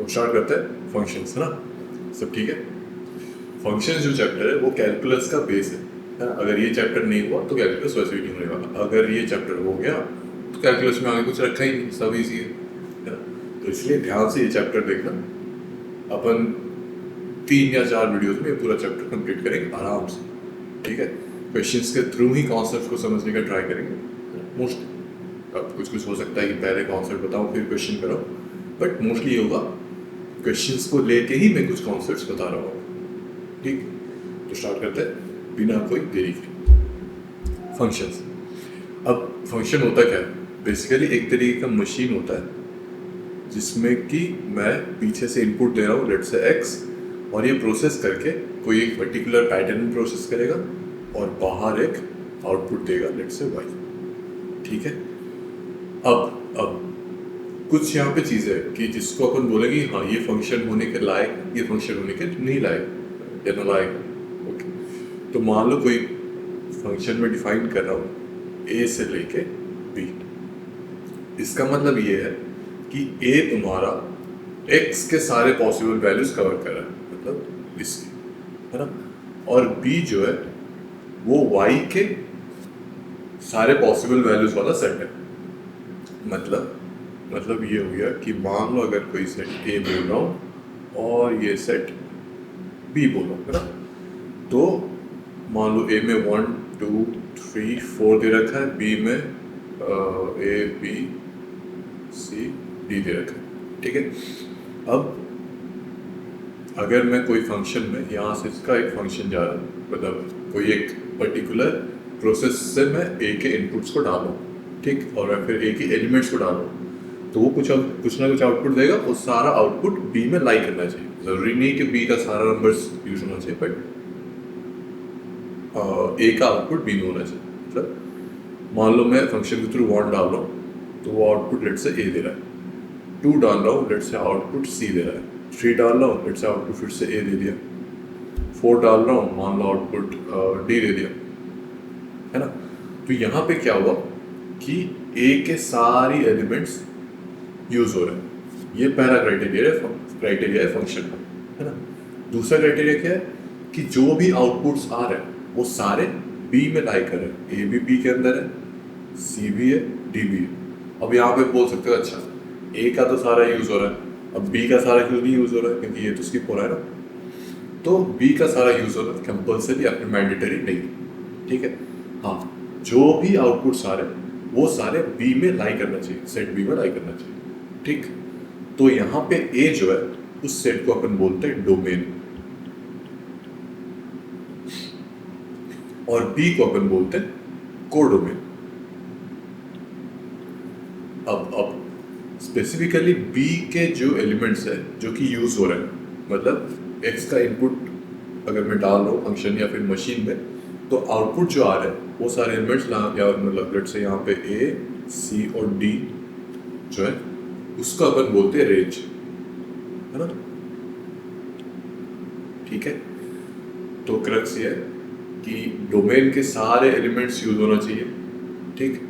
तो स्टार्ट करते हैं फंक्शंस, है ना। सब ठीक है। फंक्शन जो चैप्टर है वो कैलकुलस का बेस है ना। अगर ये चैप्टर नहीं हुआ तो कैलकुलस वैसे भी नहीं होने वाला। अगर ये चैप्टर हो गया तो कैलकुलस में आगे कुछ रखा ही नहीं, सब इजी है ना। तो इसलिए ध्यान से ये चैप्टर देखना। अपन 3 या 4 वीडियोस में ये पूरा चैप्टर कंप्लीट करेंगे आराम से, ठीक है। क्वेश्चंस के थ्रू ही कॉन्सेप्ट को समझने का ट्राई करेंगे मोस्टली। अब कुछ कुछ हो सकता है कि पहले कॉन्सेप्ट बताऊं फिर क्वेश्चन करो, बट मोस्टली ये होगा क्वेश्चंस को लेके ही मैं कुछ कॉन्सेप्ट्स बता रहा हूँ, ठीक। तो स्टार्ट करते हैं बिना कोई देरी के। फंक्शंस। अब फंक्शन होता क्या है? बेसिकली एक तरीके का मशीन होता है जिसमें कि मैं पीछे से इनपुट दे रहा हूँ, लेट्स से एक्स, और ये प्रोसेस करके कोई एक पर्टिकुलर पैटर्न में प्रोसेस करेगा और बाहर एक आउटपुट देगा, लेट्स से वाई, ठीक है। अब कुछ यहाँ पे चीज़ें है कि जिसको अपन बोलेंगे हाँ ये फंक्शन होने के लायक, ये फंक्शन होने के नहीं लायक या नालायक, ओके। तो मान लो कोई फंक्शन में डिफाइन कर रहा हूँ ए से लेके बी। इसका मतलब ये है कि ए तुम्हारा एक्स के सारे पॉसिबल वैल्यूज कवर कर रहा है, मतलब इसकी, है ना। और बी जो है वो वाई के सारे पॉसिबल वैल्यूज वाला सेट है। मतलब ये हो गया कि मान लो अगर कोई सेट ए बोल रहा हूँ और ये सेट बी बोलो, है ना। तो मान लो ए में 1 2 3 4 दे रखा है, बी में ए बी सी डी दे रखा है, ठीक है। अब अगर मैं कोई फंक्शन में यहाँ से इसका एक फंक्शन जा रहा है, मतलब कोई एक पर्टिकुलर प्रोसेस से मैं ए के इनपुट्स को डालूँ, ठीक, और मैं फिर ए के एलिमेंट्स को डालूँ, तो वो कुछ ना कुछ आउटपुट देगा। वो सारा आउटपुट बी में लाई करना चाहिए। ज़रूरी नहीं कि बी का सारा नंबर्स यूज होना चाहिए, बट ए का आउटपुट बी में होना चाहिए। मतलब मान लो मैं फंक्शन के थ्रू 1 डाल रहा हूँ तो वो आउटपुट लेट से ए दे रहा है, 2 डाल रहा हूँ लेट से आउटपुट सी दे रहा है, 3 डाल रहा हूँ लेट से आउटपुट फिर से ए दे दिया, 4 डाल रहा हूँ मान लो आउटपुट डी दे दिया, है ना। तो यहाँ पे क्या हुआ कि ए के सारी एलिमेंट्स यूज हो रहे हैं। ये पहला क्राइटेरिया है फंक्शन का, है ना। दूसरा क्राइटेरिया क्या है कि जो भी आउटपुट्स आ रहे हैं वो सारे बी में लाई कर रहे हैं। ए भी बी के अंदर है, सी भी है, डी भी है। अब यहाँ पे बोल सकते हो अच्छा ए का तो सारा यूज हो रहा है, अब बी का सारा क्यों नहीं यूज हो रहा है? क्योंकि ये तो स्किप हो रहा है ना। तो बी का सारा यूज हो रहा है, कंपल्सरी या फिर मैंडेटरी नहीं, ठीक है। हाँ, जो भी आउटपुट्स आ रहे हैं वो सारे बी में लाई करना चाहिए, सेट बी में लाई करना चाहिए, ठीक। तो यहाँ पे ए जो है उस सेट को अपन बोलते हैं डोमेन, और बी को अपन बोलते हैं कोडोमेन। अब स्पेसिफिकली बी के जो एलिमेंट्स है जो कि यूज हो रहे हैं, मतलब एक्स का इनपुट अगर मैं डाल रहा हूँ फंक्शन या फिर मशीन में, तो आउटपुट जो आ रहा है वो सारे एलिमेंट्स या मतलब लेट से यहाँ पे ए सी और डी जो है उसको अपन बोलते हैं रेंज, है ना, ठीक है। तो क्रक्स ये है कि डोमेन के सारे एलिमेंट्स यूज होना चाहिए, ठीक।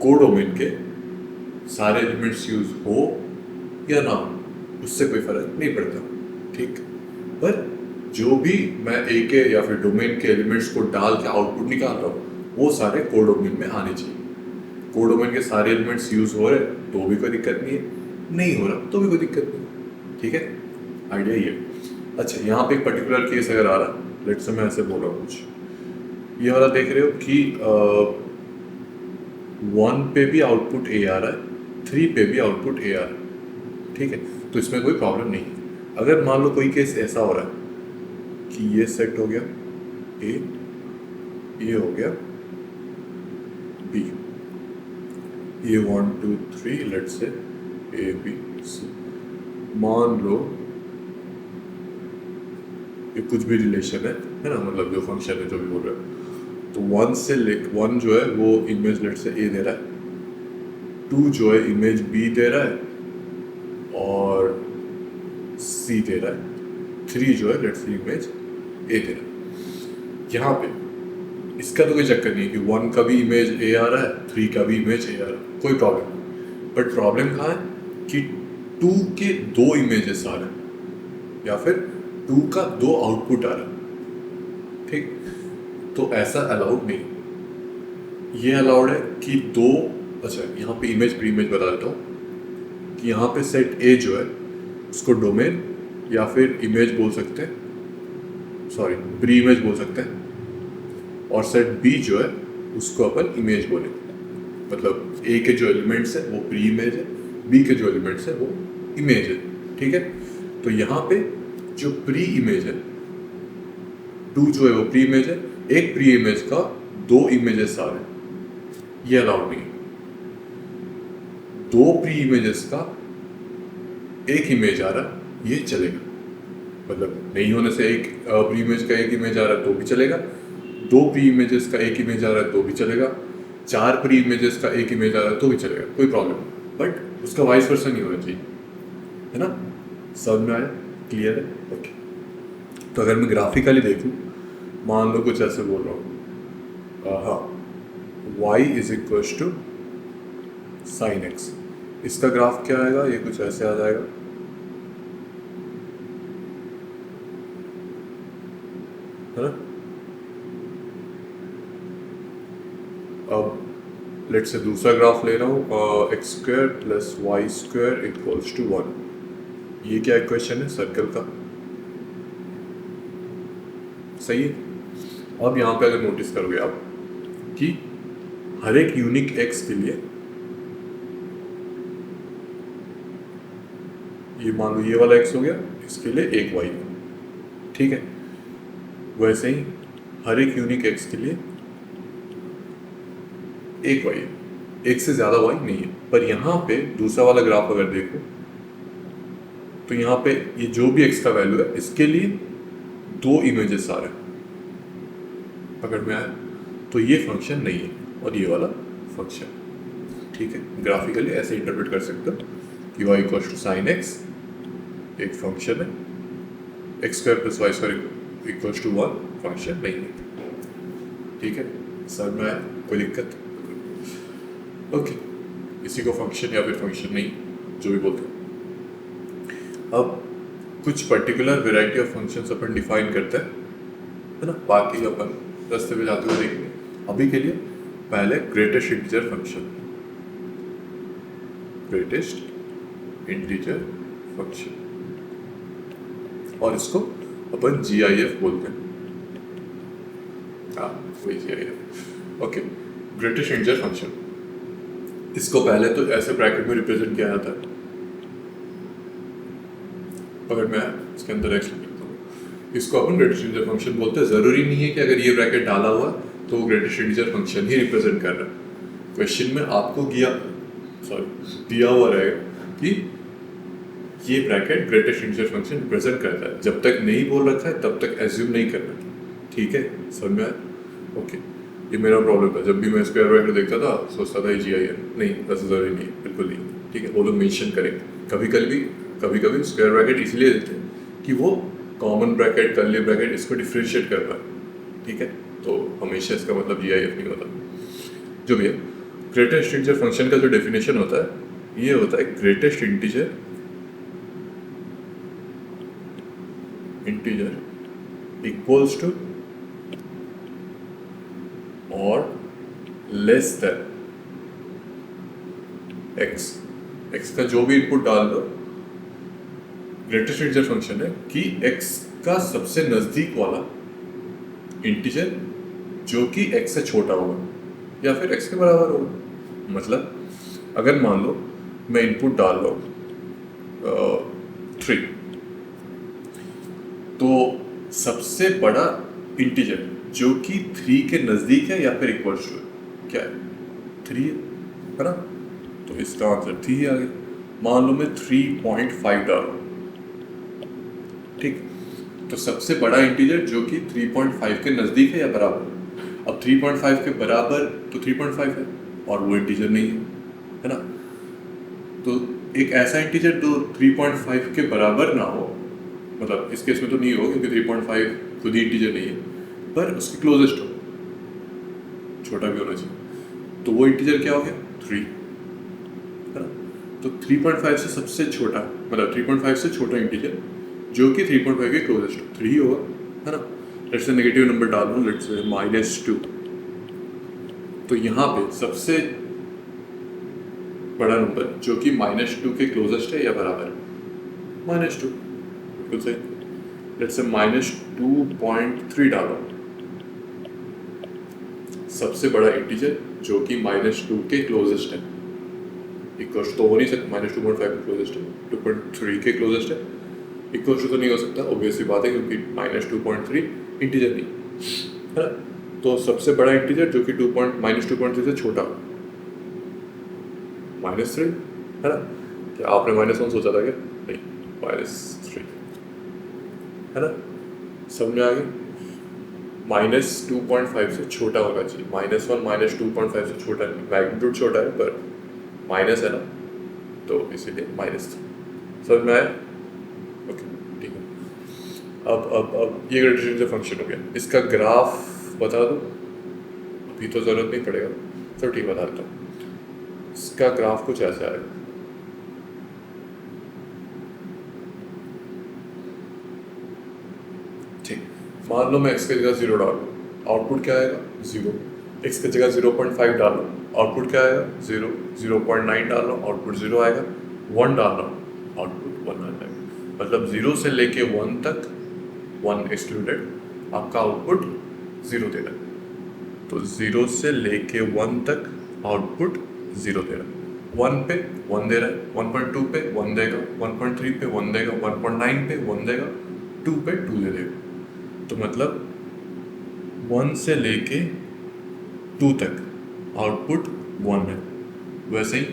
कोडोमेन के सारे एलिमेंट्स यूज हो या ना हो उससे कोई फर्क नहीं पड़ता, ठीक। पर जो भी मैं ए के या फिर डोमेन के एलिमेंट्स को डाल के आउटपुट निकाल रहा हूँ वो सारे कोडोमेन में आने चाहिए। कोडोमेन के सारे एलिमेंट्स यूज हो रहे तो भी कोई दिक्कत नहीं है, नहीं हो रहा तो भी कोई दिक्कत नहीं, ठीक है। आइडिया ये। अच्छा, यहाँ पे एक पर्टिकुलर केस अगर आ रहा, लेट से मैं ऐसे बोल रहा हूँ कुछ, ये वाला देख रहे हो कि 1 पे भी आउटपुट ए आ रहा है, 3 पे भी आउटपुट ए आ रहा है, ठीक है। तो इसमें कोई प्रॉब्लम नहीं है। अगर मान लो कोई केस ऐसा हो रहा है कि ये सेट हो गया ए, ये हो गया बी, ये 1 2 3 लेट से ए बी सी, मान लो ये कुछ भी रिलेशन है ना, मतलब जो फंक्शन है जो भी बोल रहे हो, तो 1 जो है वो इमेज लेट से ए दे रहा है, 2 जो है इमेज बी दे रहा है और सी दे रहा है, 3 जो है लेट से इमेज ए दे रहा है। यहाँ पे इसका तो कोई चक्कर नहीं कि 1 का भी इमेज ए आ रहा है, 3 का भी इमेज ए आ रहा है, कोई प्रॉब्लम नहीं। बट प्रॉब्लम कहाँ है कि 2 के 2 इमेजेस आ रहे हैं या फिर 2 का 2 आउटपुट आ रहा है, ठीक। तो ऐसा अलाउड नहीं। ये अलाउड है कि 2, अच्छा यहाँ पे इमेज प्री इमेज बता देता हूँ कि यहाँ पे सेट ए जो है उसको डोमेन या फिर इमेज बोल सकते हैं, सॉरी प्री इमेज बोल सकते हैं, और सेट बी जो है उसको अपन इमेज बोलेंगे। मतलब ए के जो एलिमेंट्स है वो प्री इमेज है, बी के जो एलिमेंट्स है वो इमेज है, ठीक है। तो यहाँ पे जो प्री इमेज है 2 जो है वो प्री इमेज है, एक प्री इमेज का 2 इमेजेस आ रहे हैं, ये अलाउड नहीं है। 2 प्री इमेजेस का एक इमेज आ रहा है ये चलेगा, मतलब नहीं होने से एक प्री इमेज का एक इमेज आ रहा है तो भी चलेगा, 2 प्री इमेजेस का एक इमेज आ रहा है तो भी चलेगा, 4 प्री इमेजेस का एक इमेज आ रहा है तो भी चलेगा, कोई प्रॉब्लम नहीं। बट उसका वाइस वर्सा नहीं होना चाहिए, है ना। समझ में आया, क्लियर है, ओके। तो अगर मैं ग्राफिकली देखूँ, मान लो कुछ ऐसे बोल रहा हूँ, हाँ y is equal to sine x, इसका ग्राफ क्या आएगा, ये कुछ ऐसे आ जाएगा, है ना। अब लेट से दूसरा ग्राफ ले रहा हूँ, x square plus y square equals to 1, ये क्या इक्वेशन है, सर्कल का, सही है। अब यहाँ पे अगर नोटिस करोगे आप कि हर एक यूनिक एक्स के लिए, ये मान लो ये वाला एक्स हो गया, इसके लिए एक वाई, ठीक है। वैसे ही हर एक यूनिक एक्स के लिए एक वाई है, एक से ज़्यादा वाई नहीं है। पर यहाँ पे दूसरा वाला ग्राफ अगर देखो तो यहाँ पे ये जो भी एक्स का वैल्यू है इसके लिए 2 इमेजेस आ रहे हैं, पकड़ में आया। तो ये फंक्शन नहीं है और ये वाला फंक्शन, ठीक है। ग्राफिकली ऐसे इंटरप्रेट कर सकते हो कि y equal to sine x एक फंक्शन है, x square plus y square equal to 1 function नहीं है, ठीक है। समझ में आया, कोई दिक्कत, ओके। इसी को फंक्शन या फिर फंक्शन नहीं जो भी बोलते हैं। अब कुछ particular variety of functions upon define करते हैं, है ना, बाकी अपन रास्ते पे जाते हुए देखेंगे। अभी के लिए पहले greatest integer function, greatest integer function, और इसको अपन GIF बोलते हैं, हाँ वही GIF, okay. Greatest integer function, इसको पहले तो ऐसे ब्रैकेट में रिप्रेजेंट किया जाता है, अगर मैं इसके अंदर एक्स लिख देता हूँ, इसको अपन ग्रेटेस्ट इंटीजर फंक्शन बोलते हैं। ज़रूरी नहीं है कि अगर ये ब्रैकेट डाला हुआ तो वो ग्रेटेस्ट इंटीजर फंक्शन ही रिप्रेजेंट कर रहा है। क्वेश्चन में आपको दिया हुआ रहेगा कि ये bracket greatest integer function represent करता है, जब तक नहीं बोल रखा है तब तक एज्यूम नहीं करना, ठीक है। समझ में आया, ओके। ये मेरा प्रॉब्लम था, जब भी मैं स्क्वायर ब्रैकेट देखता था सोचता था GIF, नहीं वैसे ज़रूरी नहीं है, बिल्कुल नहीं, ठीक है। वो लोग मेंशन करेंगे कभी कभी स्क्वायर ब्रैकेट इसलिए देते हैं कि वो कॉमन ब्रैकेट कर्ली ब्रैकेट इसको डिफ्रेंशिएट कर पाए, ठीक है। तो हमेशा इसका मतलब GIF नहीं होता। जो भी है, ग्रेटेस्ट इंटीजर फंक्शन का जो डेफिनेशन होता है ये होता है ग्रेटेस्ट इंटीजर इक्वल्स टू और लेस देन एक्स का जो भी इनपुट डाल दो, ग्रेटेस्ट इंटीजर फंक्शन है कि x का सबसे नज़दीक वाला इंटीजर जो कि x से छोटा होगा या फिर x के बराबर होगा। मतलब अगर मान लो मैं इनपुट डाल रहा हूँ 3, तो सबसे बड़ा इंटीजर जो कि 3 के नज़दीक है या फिर इक्वल टू क्या है, 3 है ना। तो इसका आंसर 3 ही आ गया। मान लो मैं 3.5 डाल रहा हूँ, ठीक। तो सबसे बड़ा इंटीजर जो कि 3.5 के नज़दीक है या बराबर। अब 3.5 के बराबर तो 3.5 है और वो इंटीजर नहीं है ना। तो एक ऐसा इंटीजर जो 3.5 के बराबर ना हो, मतलब इस केस में तो नहीं हो क्योंकि 3.5 खुद ही इंटीजर नहीं है, पर उसके क्लोजेस्ट हो, छोटा भी होना चाहिए, तो वो इंटीजर क्या हो गया 3, है ना। तो 3.5 से सबसे छोटा, मतलब 3.5 से छोटा इंटीजर जो कि 3.5 के क्लोजेस्ट 3 होगा, है ना। लेट्स से नेगेटिव नंबर डाल दूँ, लेट्स से -2। तो यहाँ पे सबसे बड़ा नंबर जो कि -2 के क्लोजेस्ट है या बराबर है, -2, बिल्कुल सही। लेट्स से -2.3 डालो, सबसे बड़ा इंटीजर जो कि -2 के क्लोजेस्ट है, इक्वल तो हो नहीं सकता, -2.5 के क्लोजेस्ट है, 2.3 के क्लोजेस्ट है, इक्वल तो नहीं हो सकता, ऑब्वियस सी बात है, क्योंकि -2.3 इंटीजर नहीं है ना। तो सबसे बड़ा इंटीजर जो कि -2.3 से छोटा, -3 है ना। क्या आपने -1 सोचा था क्या? नहीं, -3 है ना। समझ में आ गया? -2.5 से छोटा होना चाहिए, -1 -2.5 से छोटा नहीं, मैग्नीट्यूड छोटा है पर माइनस है ना, तो इसीलिए -3। समझ में आया? ओके, ठीक है। अब ये ग्रेडेशन से फंक्शन हो गया, इसका ग्राफ बता दो, अभी तो ज़रूरत नहीं पड़ेगा, तो ठीक बता देता हूँ। इसका ग्राफ कुछ ऐसा है, ठीक। मान लो मैं x की जगह 0 डालूँ, आउटपुट क्या आएगा? 0। x की जगह 0.5 डालो, आउटपुट क्या आएगा? 0। 0.9 डालो, आउटपुट 0 आएगा। 1 डालो, आउटपुट 1 आएगा। मतलब 0 से लेके 1 तक, 1 एक्सक्लूडेड, आपका आउटपुट 0 दे रहा है। तो 0 से लेके 1 तक आउटपुट 0 दे रहा है। 1 पे 1 दे रहा है, 1.2 पे 1 देगा, 1.3 पे 1 देगा, 1.9 पे 1 देगा, 2 पे 2 दे देगा। तो मतलब 1 से लेके 2 तक आउटपुट 1 है। वैसे ही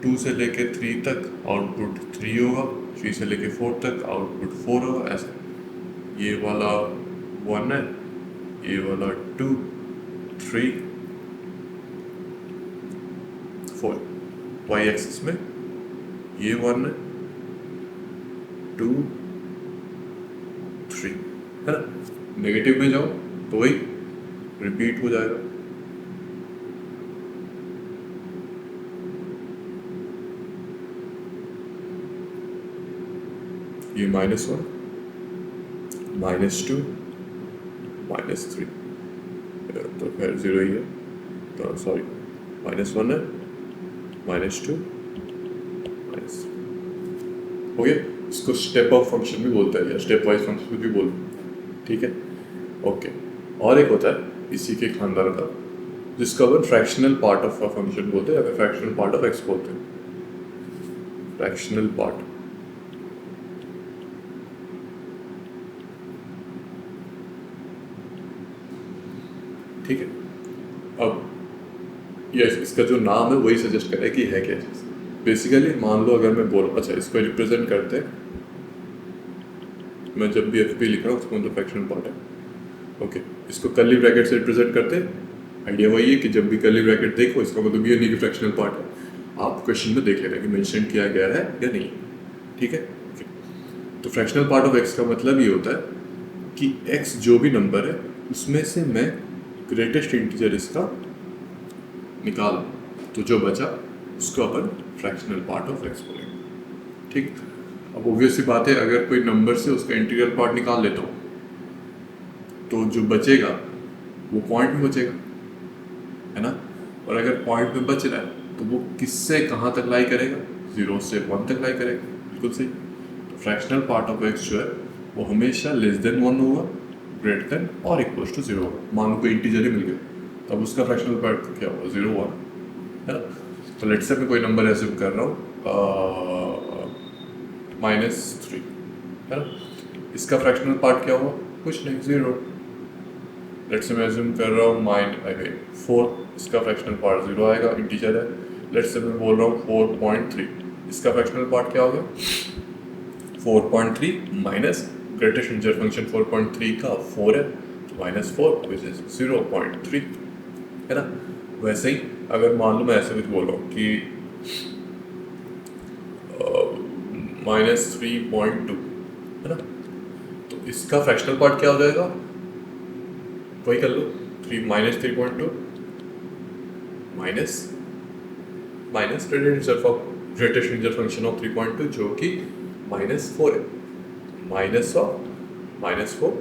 2 से लेके 3 तक आउटपुट 3 होगा, 3 से लेके 4 तक आउटपुट 4 होगा, ऐसा। ये वाला 1 है, ये वाला 2, 3, 4। वाई एक्सिस में ये 1 है, 2, 3, है ना। नेगेटिव में जाओ तो वही रिपीट हो जाएगा। ये -1, -2, -3, तो खैर 0 ही है, तो सॉरी, -1 है, -2, -3 हो गया। इसको स्टेप ऑफ फंक्शन भी बोलते हैं या स्टेप वाइज फंक्शन भी बोलते हैं, ठीक है, ओके। और एक होता है इसी के खानदान का, जिसको अपन fractional part of a function बोलते हैं या फिर फ्रैक्शनल पार्ट ऑफ एक्स बोलते हैं। फ्रैक्शनल पार्ट, ठीक है। अब यस, इसका जो नाम है वही सजेस्ट करे कि है क्या चीज़। बेसिकली मान लो अगर मैं बोल, अच्छा इसको रिप्रेजेंट करते हैं, मैं जब भी एफ पी लिख रहा हूँ उसको मतलब फ्रैक्शनल पार्ट है, ओके। इसको कर्ली ब्रैकेट से रिप्रेजेंट करते हैं। आइडिया वही है कि जब भी कर्ली ब्रैकेट देखो, इसका मतलब ये नहीं कि फ्रैक्शनल पार्ट है, आप क्वेश्चन में देख लेना कि मेंशन किया गया है या नहीं, ठीक है, ओके। तो फ्रैक्शनल पार्ट ऑफ एक्स का मतलब ये होता है कि एक्स जो भी नंबर है उसमें से मैं ग्रेटेस्ट इंटीजर इसका निकाल, तो जो बचा उसको अपन फ्रैक्शनल पार्ट ऑफ एक्स बोलेंगे, ठीक। अब ऑब्वियस सी बात है, अगर कोई नंबर से उसका इंटीग्रल पार्ट निकाल लेता हूँ तो जो बचेगा वो पॉइंट में बचेगा, है ना। और अगर पॉइंट में बच रहा है तो वो किससे कहाँ तक लाई करेगा? 0 से 1 तक लाई करेगा, बिल्कुल सही। तो फ्रैक्शनल पार्ट ऑफ एक्स जो है वो हमेशा <1 होगा, ग्रेटर देन और इक्वल टू 0 होगा। मान लो कोई इंटीजर ही मिल गया, तब उसका फ्रैक्शनल पार्ट क्या होगा? 0, 1, है ना। तो लेट्स से मैं कोई नंबर एज्यूम कर रहा हूँ -3, है ना। इसका फ्रैक्शनल पार्ट क्या होगा? कुछ नहीं, 0। लेट्स से मैं एज्यूम कर रहा हूँ 4, इसका फ्रैक्शनल पार्ट 0 आएगा, इंटीजर है। लेट्स से मैं बोल रहा हूँ 4.3, इसका फ्रैक्शनल पार्ट क्या होगा? 4.3 माइनस ग्रेटेस्ट इंटीजर फंक्शन 4.3 का 4 है, तो -4 विच इज 0.3, है ना। वैसे ही अगर मान लो मैं ऐसे कुछ बोल रहा हूँ कि -3.2, है ना, तो इसका फ्रैक्शनल पार्ट क्या हो जाएगा? वही कर लो, -3.2 minus greatest integer greatest integer function of 3.2 जो कि -4 है, माइनस ऑफ -4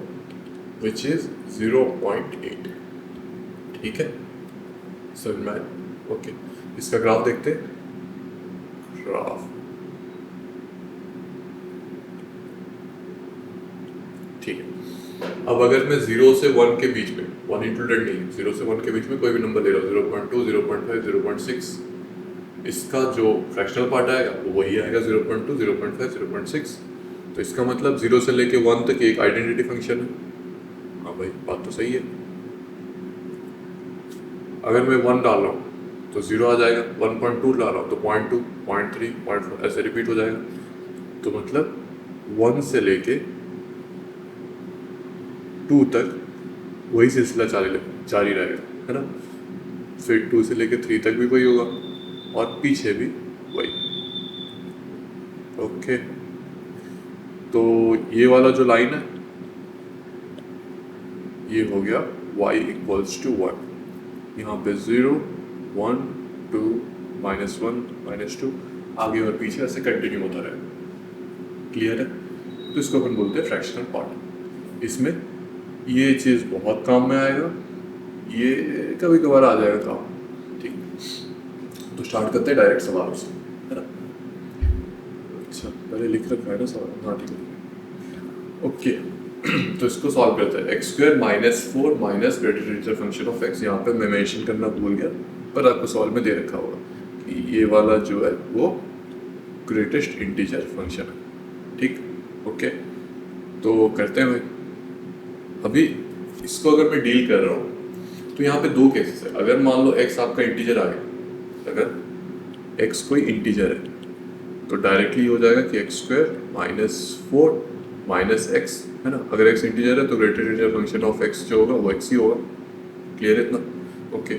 विच इज 0.8। ठीक है, समझ में आया? ओके, इसका ग्राफ देखते हैं। ग्राफ ठीक है। अब अगर मैं 0 से 1 के बीच में, 1 इंक्लूडेड नहीं है, 0 से 1 के बीच में कोई भी नंबर ले रहा हूँ, 0.2, 0.5, 0.6, इसका जो फ्रैक्शनल पार्ट आएगा वो वही आएगा, 0.2, 0.5, 0.6। तो इसका मतलब 0 से लेके 1 तक एक आइडेंटिटी फंक्शन है। हाँ भाई, बात तो सही है। अगर मैं 1 डाल रहा हूँ तो 0 आ जाएगा, 1.2 डाल रहा हूँ तो 0.2, 0.3, 0.4 ऐसे रिपीट हो जाएगा। तो मतलब 1 से लेके 2 तक वही सिलसिला जारी रहेगा, है ना। फिर 2 से लेके 3 तक भी वही होगा और पीछे भी वही। ओके, तो ये वाला जो लाइन है ये हो गया y इक्वल्स टू 1। यहाँ पे 0, 1, 2, -1, -2 आगे और पीछे ऐसे कंटिन्यू होता रहेगा। क्लियर है? तो इसको अपन बोलते हैं फ्रैक्शनल पार्ट। इसमें ये चीज़ बहुत काम में आएगा, ये कभी कभार आ जाएगा काम। ठीक, तो स्टार्ट करते हैं डायरेक्ट सवाल से, है ना। अच्छा, पहले लिख रखा है ना सवाल? हाँ ठीक है। ओके, तो इसको सॉल्व करते हैं। x² -4 minus greatest integer function of x। यहाँ पे मैं मेंशन करना भूल गया, पर आपको सॉल्व में दे रखा होगा कि ये वाला जो है वो ग्रेटेस्ट इंटीजर फंक्शन है। ठीक, ओके, तो करते हैं भाई। अभी इसको अगर मैं डील कर रहा हूँ तो यहाँ पे दो केसेस है। अगर मान लो x आपका इंटीजर आ गया, अगर x कोई इंटीजर है तो डायरेक्टली हो जाएगा कि x² -4 माइनस एक्स, है ना। अगर x इंटीजर है तो greatest integer function of x जो होगा वो x ही होगा। क्लियर है इतना? ओके,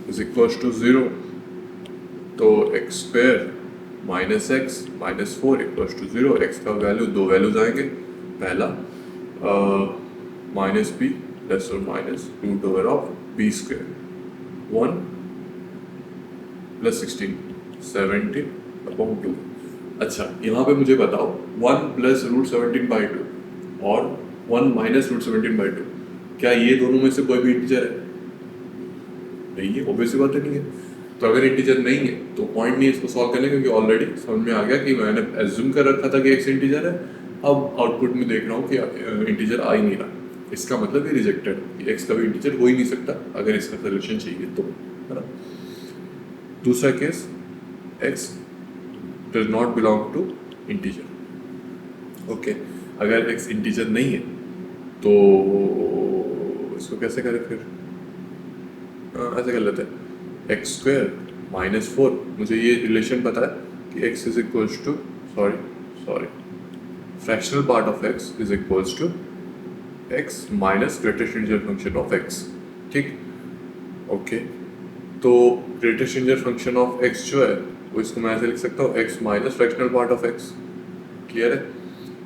इज इक्वल्स टू 0, तो x² -x -4 equals to 0। x का वैल्यू, दो वैल्यूज आएंगे। पहला -b लेस और minus root over of b², 1 + 16, 17/2। अच्छा, यहाँ पे मुझे बताओ 1 + √17/2 और 1 - √17/2, क्या ये दोनों में से कोई भी इंटीजर है? नहीं है, ऑब्वियस बात है नहीं है। तो अगर इंटीजर नहीं है तो पॉइंट नहीं है इसको सॉल्व करने, क्योंकि ऑलरेडी समझ में आ गया कि मैंने एज्यूम कर रखा था कि एक्स इंटीजर है। अब आउटपुट में देख रहा हूँ कि इंटीजर आ ही नहीं रहा। इसका मतलब ये रिजेक्टेड है, एक्स कभी इंटीजर हो ही नहीं सकता अगर इसका सोल्यूशन चाहिए तो, है ना। दूसरा case, x does not belong to integer। Okay, अगर x इंटीजर नहीं है तो इसको कैसे करें फिर? ऐसे कर लेते हैं, x² -4। मुझे ये रिलेशन पता है कि x is equals to, sorry fractional part of x is equals to x minus greatest integer function of x। ठीक, ओके, तो greatest integer function of x जो है वो इसको मैं ऐसे लिख सकता हूँ, x minus fractional part of x। Clear है?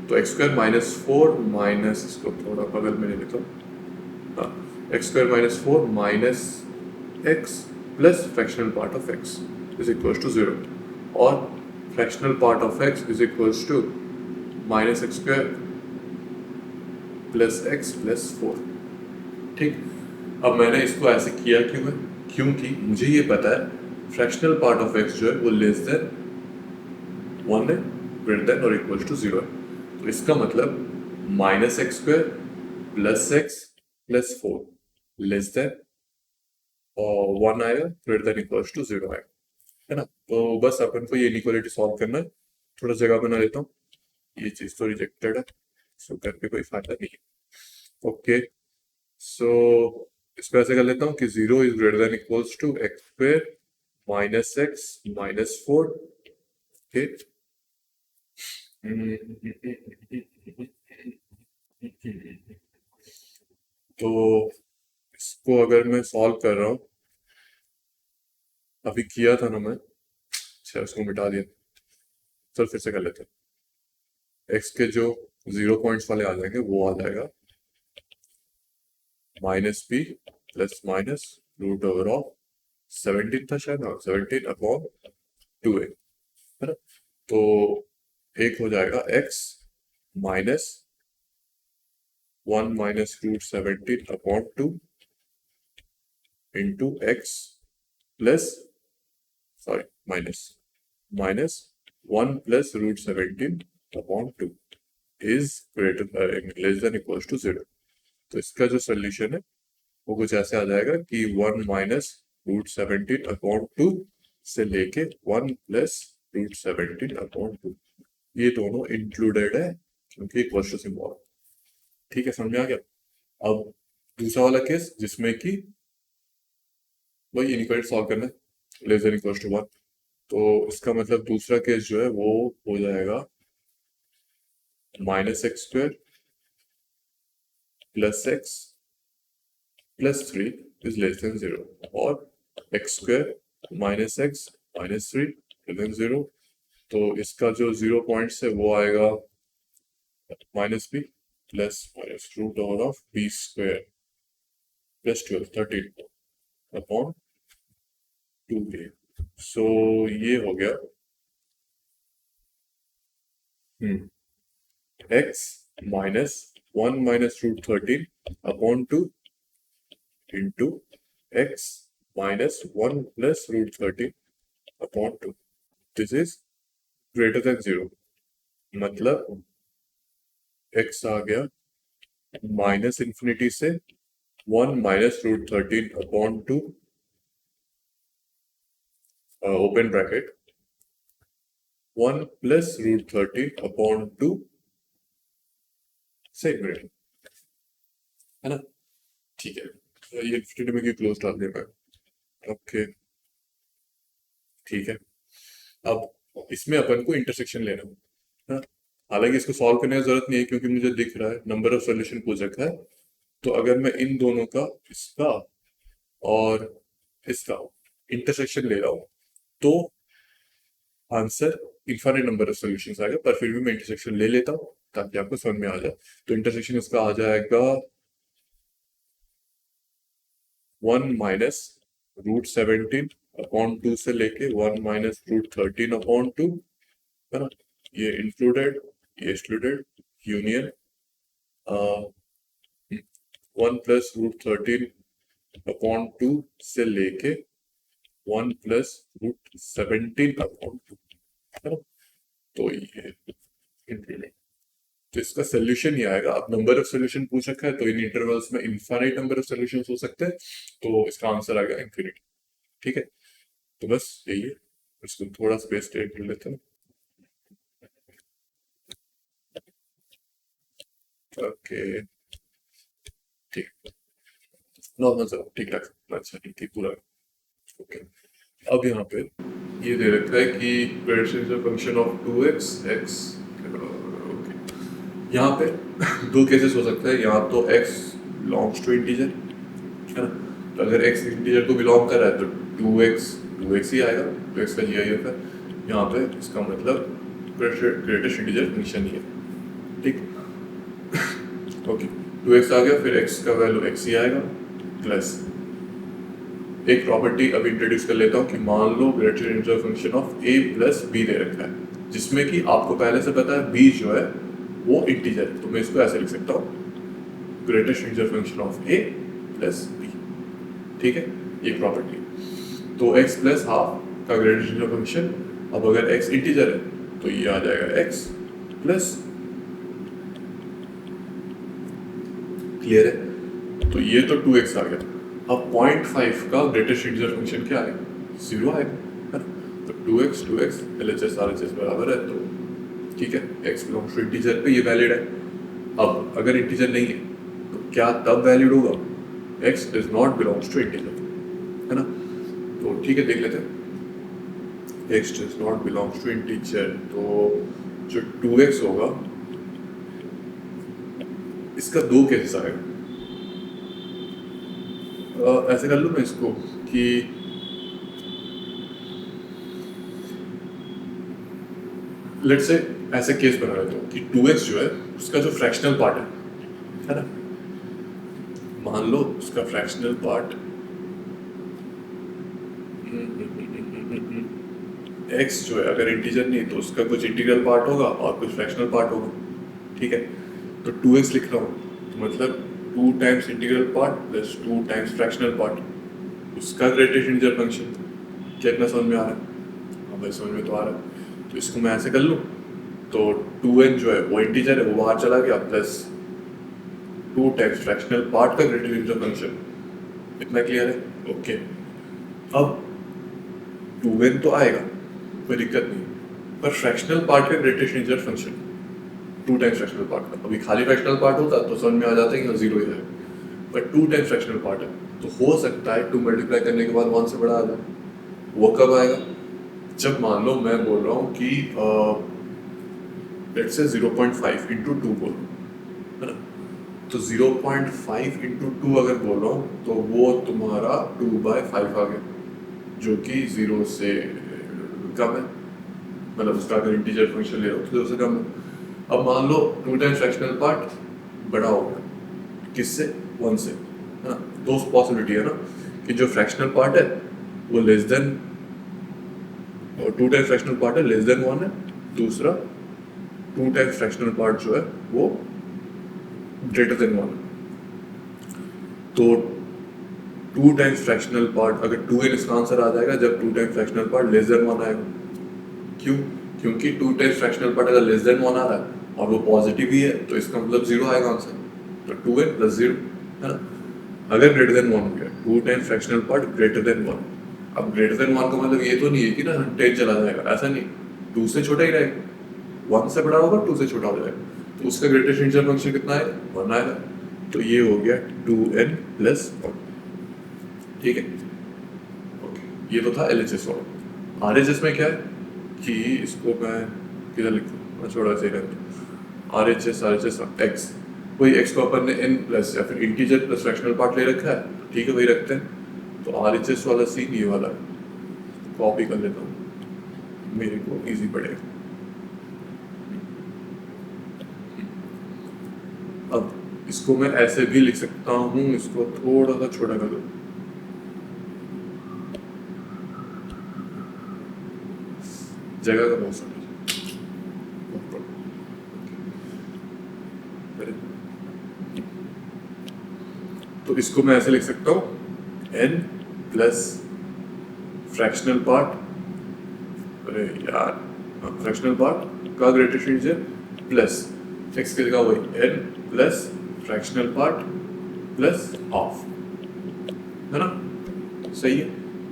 तो x² -4 माइनस, इसको थोड़ा बगल में ले लेता हूँ, हाँ, x² -4 minus x plus fractional part of x is equals to 0, और fractional part of x is equals to -x² plus x plus 4। ठीक, अब मैंने इसको ऐसे किया क्यों है? क्योंकि मुझे ये पता है फ्रैक्शनल पार्ट ऑफ x जो है वो लेस देन 1 है, ग्रेटर देन और इक्वल टू 0 है। तो इसका मतलब -x² plus x plus 4 less than और 1 आएगा, ग्रेटर देन इक्वल टू 0 आएगा, है ना। तो बस अपन को ये इनइक्वालिटी सॉल्व करना है। थोड़ा जगह बना लेता हूँ, ये चीज़ तो रिजेक्टेड है, सो करके कोई फायदा नहीं है। ओके, सो इसको ऐसे कर लेता हूँ कि 0 is greater than equals to x² -x -4। ठीक, तो इसको अगर मैं सॉल्व कर रहा हूँ, अभी किया था ना मैं, अच्छा उसको मिटा दिया, चल फिर से कर लेते हैं। एक्स के जो 0 पॉइंट्स वाले आ जाएंगे वो आ जाएगा -b plus minus root over of 17 था शायद, हाँ 17/2a, है ना। तो एक हो जाएगा x minus 1 minus root 17 upon 2 into x plus sorry minus 1 plus root 17 upon 2 is greater less than equals to 0। तो इसका जो सोल्यूशन है वो कुछ ऐसे आ जाएगा कि 1 माइनस रूट 17 अपॉन 2 से लेके 1 प्लस रूट 17 अपॉन 2, ये दोनों इंक्लूडेड है क्योंकि इक्वल्स टू सिंबल। ठीक है, समझ में आ गया। अब दूसरा वाला केस जिसमें कि वही इनइक्वालिटी सॉल्व करना है लेस देन इक्वल्स टू 1, तो इसका मतलब दूसरा केस जो है वो हो जाएगा minus x square plus x plus 3 is less than 0, और x square minus x minus 3 less than 0। तो इसका जो 0 पॉइंट्स है वो आएगा minus b plus minus root over of b square plus 12 13 upon 2a। So ये हो गया x minus 1 minus root 13 upon 2 into x minus 1 plus root 13 upon 2, this is greater than 0। मतलब x आ गया माइनस इंफिनिटी से 1 minus root 13 upon 2 open bracket 1 plus root 13 upon 2 से greater, है ना। ठीक है, ये इंफिनिटी में क्लोज डाल दिया मैं। ओके ठीक है, अब इसमें अपन को इंटरसेक्शन लेना है ना। हालांकि इसको सॉल्व करने की जरूरत नहीं है क्योंकि मुझे दिख रहा है नंबर ऑफ सॉल्यूशन पूछ रखा है। तो अगर मैं इन दोनों का, इसका और इसका इंटरसेक्शन ले रहा हूं तो answer infinite number of solutions आएगा, पर फिर भी मैं इंटरसेक्शन ले लेता हूं ताकि आपको समझ में आ जाए। तो इंटरसेक्शन इसका आ जाएगा 1 माइनस रूट 17 अपॉन 2 से लेके 1 माइनस रूट 13 अपॉन 2, है ना। ये इंक्लूडेड, ये excluded, union 1 plus root 13 upon 2 से लेके 1 प्लस रूट 17 अपॉन 2, है ना। तो ये इंक्लूडेड, तो इसका सोल्यूशन ही आएगा। अब नंबर ऑफ सोल्यूशन पूछ रखा है तो इन इंटरवल्स में इनफाइनाइट नंबर ऑफ सोल्यूशन हो सकते हैं, तो इसका आंसर आएगा इंफिनिटी। ठीक है, तो बस यही है, इसको थोड़ा स्पेस टेक कर लेते हैं। ओके ठीक, नॉर्मल सा ठीक ठाक, अच्छा ठीक ठीक पूरा। ओके, अब यहाँ पे ये दे रखा है कि फंक्शन ऑफ 2x x, यहाँ पे दो केसेस हो सकते हैं, यहाँ तो x बिलोंग्स टू इंटीजर, है ना। तो अगर x इंटीजर को बिलोंग कर रहा है तो 2x ही आएगा, 2x का GIF है यहाँ पे, इसका मतलब ग्रेटेस्ट इंटीजर फंक्शन ही है। ठीक, ओके 2x आ गया, फिर x का वैल्यू x ही आएगा प्लस एक प्रॉपर्टी अब इंट्रोड्यूस कर लेता हूँ कि मान लो greatest integer function of a plus b दे रखा है, जिसमें कि आपको पहले से पता है b जो है वो इंटीजर है, तो मैं इसको ऐसे लिख सकता हूँ greatest integer function of a plus b। ठीक है, ये प्रॉपर्टी, तो x प्लस हाफ का ग्रेटेस्ट इंटीजर फंक्शन, अब अगर x इंटीजर है तो ये आ जाएगा x प्लस, क्लियर है। तो ये तो 2x आ गया। अब 0.5 का ग्रेटेस्ट इंटीजर फंक्शन क्या है, 0 आएगा, है ना। तो 2x LHS RHS बराबर है, तो ठीक है, x बिलोंग्स टू इंटीजर पे ये वैलिड है। अब अगर इंटीजर नहीं है तो क्या तब वैलिड होगा, x does not belongs to integer, है ना। तो ठीक है, देख लेते हैं, x does not belongs to integer, तो जो 2x होगा इसका दो केसेस आएगा। ऐसे कर लूँ मैं इसको कि लेट्स से ऐसे केस बना लेता हूँ कि 2x जो है उसका जो फ्रैक्शनल पार्ट है ना, मान लो उसका फ्रैक्शनल पार्ट एक्स जो है अगर इंटीजर नहीं तो उसका कुछ इंटीग्रल पार्ट होगा और कुछ फ्रैक्शनल पार्ट होगा, ठीक है। तो 2x लिख रहा हूँ तो मतलब 2 times integral part plus 2 times fractional part, उसका ग्रेटेस्ट इंटीजर फंक्शन। क्या इतना समझ में आ रहा है? हाँ भाई समझ में तो आ रहा है। तो इसको मैं ऐसे कर लूँ तो 2n जो है वो इंटीजर है, वो बाहर चला गया, प्लस 2 टाइम्स फ्रैक्शनल पार्ट का ग्रेटेस्ट इंटीजर फंक्शन। इतना क्लियर है? ओके। अब 2n तो आएगा, कोई दिक्कत नहीं, पर फ्रैक्शनल पार्ट का greatest integer function 2 times fractional part का। अभी खाली फ्रैक्शनल पार्ट होता तो समझ में आ जाता है कि जीरो ही है, पर 2 टाइम्स फ्रैक्शनल पार्ट है तो हो सकता है 2 मल्टीप्लाई करने के बाद 1 से बड़ा आ जाए। वो कब आएगा? जब मान लो मैं बोल रहा हूँ कि लेट्स से 0.5 इंटू टू बोल रहा हूँ, है ना। तो 0.5 इंटू टू अगर बोल रहा हूँ तो वो तुम्हारा 2/5 आ गया, जो कि 0 से कम है, मतलब उसका अगर इंटीजर फंक्शन ले रहा हो तो 0 से कम है। अब मान लो 2 टाइम्स फ्रैक्शनल पार्ट बड़ा हो गया, किससे? 1 से, है ना। दो पॉसिबिलिटी है ना कि जो फ्रैक्शनल पार्ट है वो लेस देन, और 2 टाइम्स फ्रैक्शनल पार्ट है लेस देन 1 है, दूसरा 2 टाइम्स फ्रैक्शनल पार्ट जो है वो ग्रेटर देन 1 है। तो 2 टाइम्स फ्रैक्शनल पार्ट अगर 2n इसका आंसर आ जाएगा जब 2 times fractional part less than 1 आएगा। क्यों? क्योंकि 2 टाइम्स फ्रैक्शनल पार्ट अगर लेस देन 1 आ रहा है और वो पॉजिटिव ही है तो इसका मतलब 0 आएगा आंसर, तो 2n प्लस 0, है ना। अगर ग्रेटर देन 1 हो गया 2 times fractional part greater than 1, अब ग्रेटर देन 1 का मतलब ये तो नहीं है कि ना 10 चला जाएगा, ऐसा नहीं, 2 से छोटा ही रहेगा, 1 से बड़ा होगा 2 से छोटा हो जाएगा, तो उसका ग्रेटेस्ट इंटीजर फंक्शन कितना आएगा? 1 आएगा। तो ये हो गया 2n प्लस 1, ठीक है। ओके, ये तो था LHS वाला। RHS में क्या है कि इसको मैं किधर लिखूँ, मैं छोड़ा से RHS x, वही x को अपन ने n प्लस या फिर इंटीजर प्लस फ्रैक्शनल पार्ट ले रखा है, ठीक है वही रखते हैं। तो RHS वाला सीन ये वाला है, कॉपी कर लेता हूँ मेरे को इजी पड़ेगा। अब इसको मैं ऐसे भी लिख सकता हूँ, इसको थोड़ा सा छोटा कर दो, जगह का बहुत सारा। तो इसको मैं ऐसे लिख सकता हूँ n प्लस फ्रैक्शनल पार्ट, अरे यार, फ्रैक्शनल पार्ट का ग्रेटेस्ट इंटीजर प्लस x की जगह वही n plus fractional part plus half, है ना, सही है।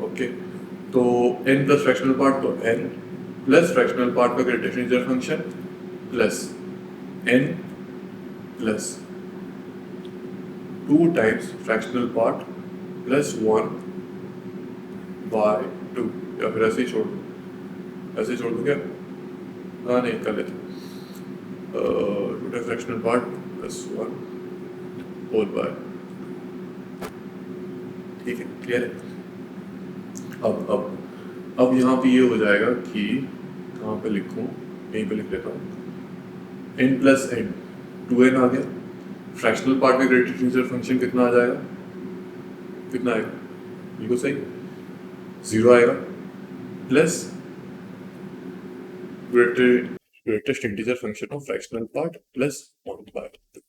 ओके, तो n प्लस फ्रैक्शनल पार्ट तो n प्लस फ्रैक्शनल पार्ट का greatest integer function plus n plus 2 times fractional part plus 1/2, या फिर ऐसे ही छोड़ दूँ, ऐसे ही छोड़ दूँ क्या? हाँ नहीं, कर लेते 2 times fractional part plus 1 whole by, ठीक है, क्लियर है। अब यहाँ पे ये हो जाएगा कि कहाँ पे लिखूँ, यहीं पे लिख लेता हूँ, n प्लस n, 2n आ गया, फ्रैक्शनल पार्ट में ग्रेटेस्ट इंटीजर फंक्शन कितना आ जाएगा, कितना आएगा, बिल्कुल सही, 0 आएगा, plus greatest integer function of fractional part plus 1/2,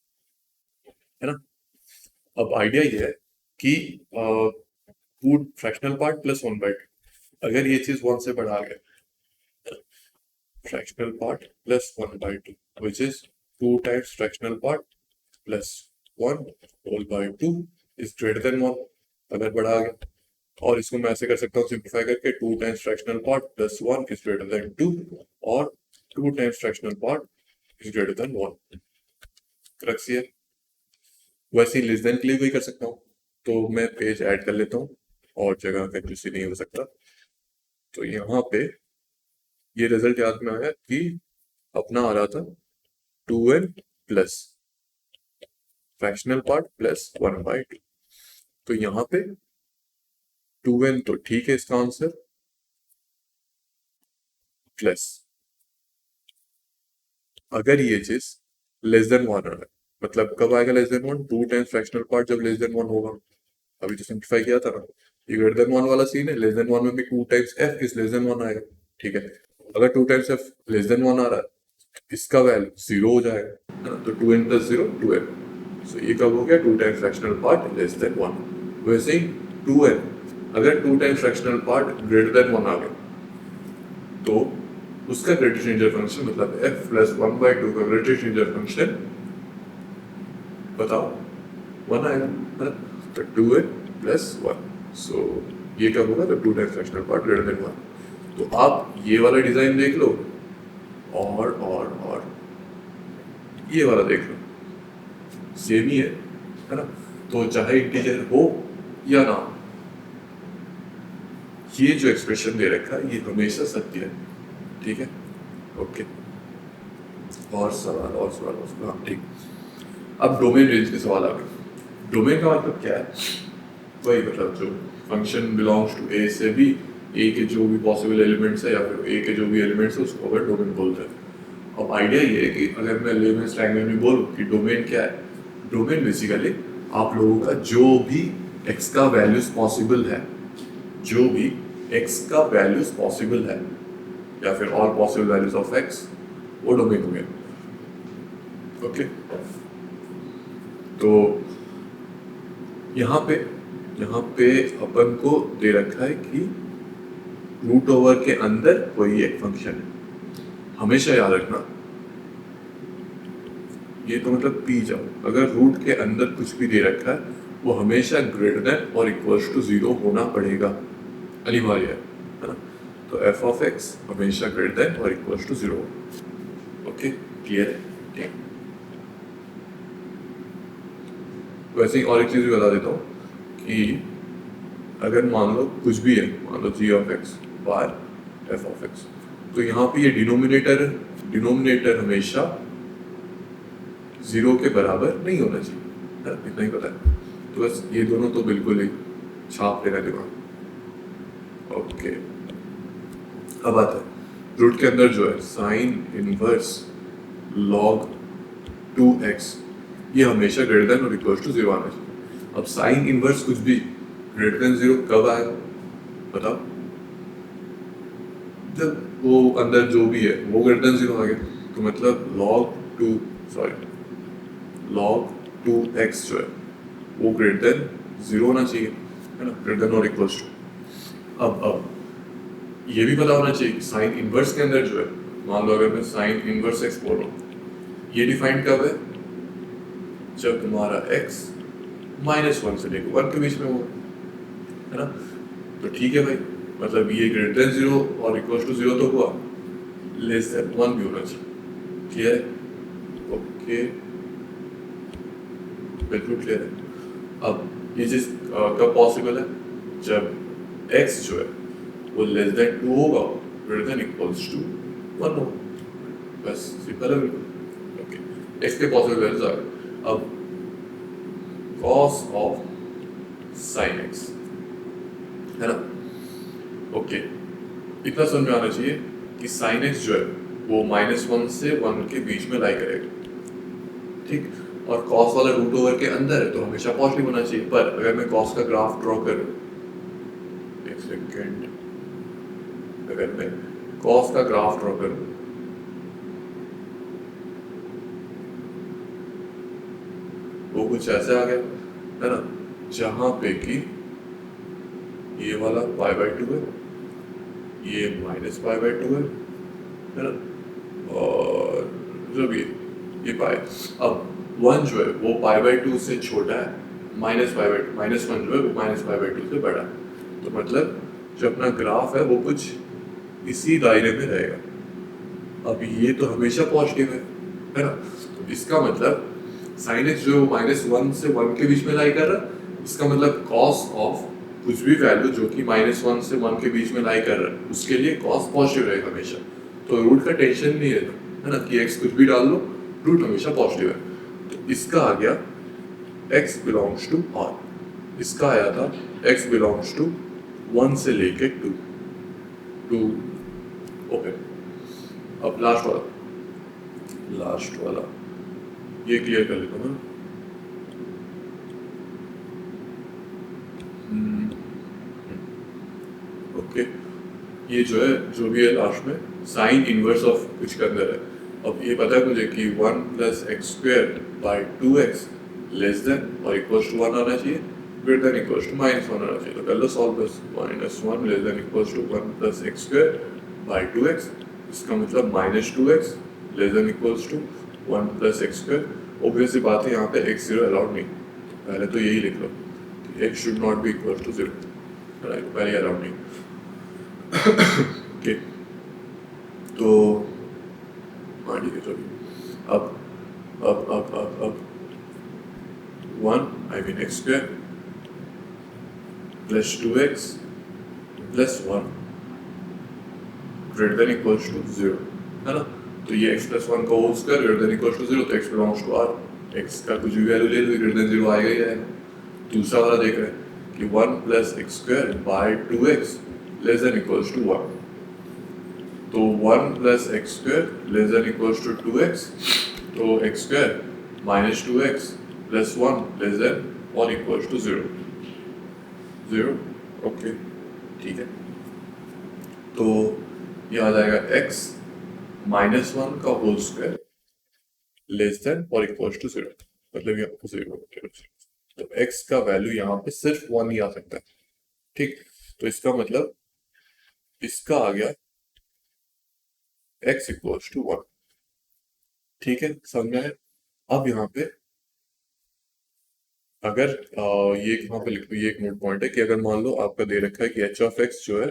है ना। अब आइडिया ये है कि फ्रैक्शनल पार्ट प्लस 1/2, अगर ये चीज 1 से बढ़ा गया, fractional part plus 1/2 which is 2 times fractional part plus 1 whole by 2 is greater than 1, अगर बढ़ा गया। और इसको मैं ऐसे कर सकता हूँ सिंप्लीफाई करके, 2 times fractional part plus 1 is greater then 2, और 2 times fractional part is greater than 1, crux ये। वैसे ही लेस देन के लिए भी कर सकता हूँ, तो मैं पेज ऐड कर लेता हूँ और जगह कंजूसी नहीं हो सकता। तो यहाँ पे ये रिजल्ट याद में आया कि अपना आ रहा था 2n plus fractional part plus 1/2, तो यहाँ पे 2n तो ठीक है इसका आंसर, प्लस अगर ये चीज लेस देन 1 है, मतलब कब आएगा less than 1? 2 times fractional part जब लेस देन 1 होगा, अभी तो सिंप्लीफाई किया था ना, ये ग्रेटर देन 1 वाला सीन है, लेस देन 1 में भी 2 times f is less than 1 आएगा, ठीक है। अगर 2 टाइम्स एफ लेस देन 1 आ रहा है, इसका वैल्यू 0 हो जाएगा, है ना। तो 2n प्लस 0 2n, सो ये कब हो गया 2 times fractional part less than 1। वैसे ही 2n, अगर 2 times fractional part greater than 1 आ गया तो उसका ग्रेटेस्ट इंटीजर फंक्शन मतलब f प्लस 1/2 का ग्रेटेस्ट इंटीजर फंक्शन बताओ 1 आएगा, है ना। तो 2n प्लस 1, सो ये क्या होगा, तो 2 times fractional part greater than 1। तो आप ये वाला डिजाइन देख लो और ये वाला देख लो, सेम ही है ना। तो चाहे इंटीजर हो या ना हो, ये जो एक्सप्रेशन दे रखा है ये हमेशा सत्य है, ठीक है। ओके, और सवाल, हाँ ठीक। अब डोमेन रेंज के सवाल आ गए। डोमेन का मतलब क्या है, वही मतलब जो फंक्शन बिलोंग्स टू ए से बी, ए के जो भी पॉसिबल एलिमेंट्स है या फिर ए के जो भी एलिमेंट्स है उसको अगर डोमेन बोलते हैं। अब आइडिया ये है कि अगर मैं लेमेंस लैंग्वेज में बोलूँ कि डोमेन क्या है, डोमेन बेसिकली आप लोगों का जो भी एक्स का वैल्यूज पॉसिबल है, जो भी एक्स का वैल्यूज पॉसिबल है या फिर all possible values of x, वो डोमेन हो गया। ओके, तो यहाँ पे अपन को दे रखा है कि रूट ओवर के अंदर कोई एक फंक्शन है। हमेशा याद रखना, ये तो मतलब पी जाओ, अगर रूट के अंदर कुछ भी दे रखा है वो हमेशा ग्रेटर देन और इक्वल्स टू 0 होना पड़ेगा, अनिवार्य है ना। तो एफ ऑफ एक्स हमेशा ग्रेटर देन और इक्वल्स टू 0। ओके, क्लियर है, ठीक। वैसे ही और एक चीज़ भी बता देता हूँ कि अगर मान लो कुछ भी है, मान लो g of x bar f of x, तो यहाँ पे ये डिनोमिनेटर हमेशा 0 के बराबर नहीं होना चाहिए, है ना, इतना ही पता है। तो बस ये दोनों तो बिल्कुल ही छाप लेना दिमाग। ओके, अब आता है रूट के अंदर जो है साइन इनवर्स लॉग 2x, ये हमेशा ग्रेटर देन और इक्वल टू 0 आना चाहिए। अब साइन इनवर्स कुछ भी ग्रेटर देन 0 कब आएगा बताओ, जब वो अंदर जो भी है वो ग्रेटर देन 0 आ गया। तो मतलब log 2x जो है वो ग्रेटर देन 0 होना चाहिए, है ना, ग्रेटर देन और इक्वल टू। अब ये भी पता होना चाहिए कि साइन इनवर्स के अंदर जो है, मान लो अगर मैं साइन इनवर्स एक्स बोल रहा हूँ, ये डिफाइंड कब है, जब तुम्हारा x -1 से लेकर 1 के बीच में हो, है ना। तो ठीक है भाई, मतलब ये ग्रेटर देन 0 और इक्वल टू 0 तो हुआ, लेस देन 1 भी होना चाहिए, क्लियर है। ओके, बिल्कुल क्लियर है। अब ये चीज कब पॉसिबल है, जब x जो है वो लेस देन 2 होगा, ग्रेटर देन इक्वल्स टू 1 हो, बस सिंपल है बिल्कुल। ओके, x के पॉसिबल वैल्यूज आ गए। अब cos ऑफ sin x, है ना। ओके, इतना समझ में आना चाहिए कि sin x जो है वो -1 से 1 के बीच में लाई करेगा, ठीक। और cos वाला रूट ओवर के अंदर है तो हमेशा पॉजिटिव होना चाहिए। पर अगर मैं cos का ग्राफ ड्रॉ करूं, एक सेकेंड, अगर मैं cos का ग्राफ ड्रॉ करूं, वो कुछ ऐसे आ गया, है ना, जहां पे कि ये वाला π/2 है, ये -π/2 है ना, और जब ये पाई, अब 1 जो है वो π/2 से छोटा है, -1 जो है वो -π/2 से बड़ा है। तो मतलब जो अपना ग्राफ है वो कुछ इसी दायरे में रहेगा। अब ये तो हमेशा पॉजिटिव है ना। तो इसका मतलब sin x जो है वो -1 से 1 के बीच में लाई कर रहा है, इसका मतलब cos ऑफ कुछ भी वैल्यू जो कि -1 से 1 के बीच में लाई कर रहा है उसके लिए cos पॉजिटिव रहेगा हमेशा। तो रूट का टेंशन नहीं है ना, कि x कुछ भी डाल लो, रूट हमेशा पॉजिटिव है। तो इसका आ गया x बिलोंग्स टू r, इसका आया था x बिलोंग्स टू 1 से लेके 2। ओके, अब लास्ट वाला ये क्लियर कर लेता हूँ। ओके, ये जो है जो भी है लास्ट में साइन इनवर्स ऑफ कुछ के अंदर है। अब ये पता है मुझे कि 1 plus x square by 2x less than और इक्वल्स टू 1 आना चाहिए, greater than equals to minus 1 आना चाहिए। तो कर लो सॉल्व बस, -1 less than equals to 1 plus x square by 2x, इसका मतलब -2x less than equals to 1 plus x square. Obvious सी बात है यहाँ पे x जीरो अलाउड नहीं, पहले तो यही लिख लो x should not be equal to 0, पहले अलाउड नहीं। ओके तो हाँ ठीक है चलिए अब 1 I mean x square plus 2x plus 1 greater than equals to 0 है ना। तो ये x प्लस 1 का whole square greater than equals to 0, तो x belongs to r, x का कुछ भी वैल्यू ले लो ग्रेटर देन 0 आएगा ही आएगा। दूसरा वाला देख रहे हैं कि 1 plus x square by 2x less than equals to 1, तो 1 plus x square less than equals to 2x, तो x square minus 2x plus 1 less than और इक्वल्स टू 0। ओके ठीक है, तो ये आ जाएगा x माइनस 1 का होल स्क्वायर लेस देन और इक्वल्स टू 0, मतलब यहाँ पे 0। तो x का वैल्यू यहाँ पे सिर्फ 1 ही आ सकता है, ठीक। तो इसका मतलब इसका आ गया x इक्वल्स टू 1, ठीक है समझ में। अब यहाँ पे अगर ये यहाँ पे लिख लो, ये एक नोट पॉइंट है कि अगर मान लो आपका दे रखा है कि एच ऑफ एक्स जो है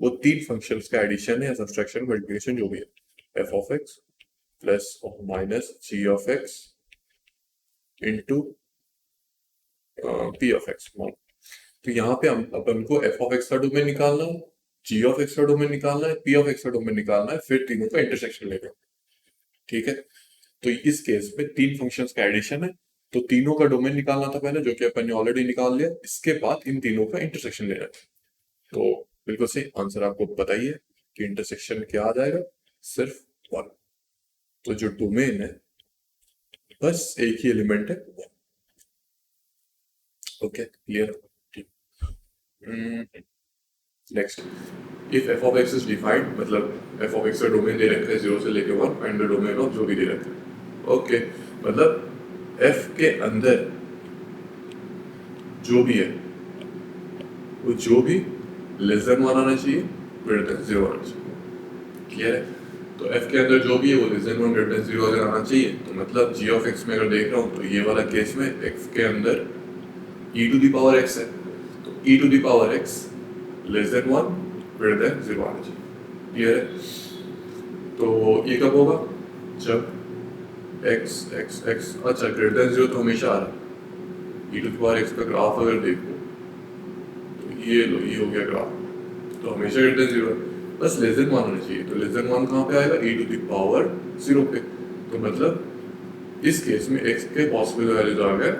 वो तीन फंक्शंस का एडिशन है या सब्सट्रैक्शन मल्टीप्लिकेशन जो भी है, f of x plus minus g of x into p of x. तो यहाँ पे हम अपन को एफ ऑफ एक्स का डोमेन निकालना है, जी ऑफ एक्स का डोमेन निकालना है, पी ऑफ एक्स का डोमेन निकालना है, फिर तीनों का इंटरसेक्शन लेना, ठीक है। तो इस केस में तीन फंक्शंस का एडिशन है, तो तीनों का डोमेन निकालना था पहले, जो कि अपन ने ऑलरेडी निकाल लिया। इसके बाद इन तीनों का इंटरसेक्शन लेना है। तो बिल्कुल सही आंसर आपको बताइए कि इंटरसेक्शन क्या आ जाएगा, सिर्फ 1। तो जो डोमेन है बस एक ही एलिमेंट है 1। ओके क्लियर, ठीक। Next, if F of x is defined, मतलब एफ ऑफ एक्स का डोमेन दे रखा है 0 से लेके 1, फाइंड द डोमेन ऑफ जो भी दे रखा है। ओके मतलब एफ के अंदर जो भी है वो जो भी लेस देन 1 आना चाहिए, ग्रेटर देन 0 आना चाहिए, क्लियर है। तो एफ के अंदर जो भी है वो लेस देन 1 ग्रेटर देन 0 अगर आना चाहिए, तो मतलब जी ऑफ एक्स में अगर देख रहा हूँ तो ये वाला केस में एक्स के अंदर e to the power x है, तो e to the power x less than 1 greater than 0 आना चाहिए, क्लियर है। तो ये कब होगा, जब x x x अच्छा ग्रेटर देन 0 तो हमेशा आ रहा है। e to the power x का ग्राफ अगर देखो तो ये लो, ये हो गया ग्राफ, तो हमेशा ग्रेटर देन 0 है, बस लेस देन 1 होना चाहिए। तो लेस देन 1 कहाँ पे आएगा, e टू द पावर 0 पे। तो मतलब इस केस में x के पॉसिबल वैल्यूज आ गए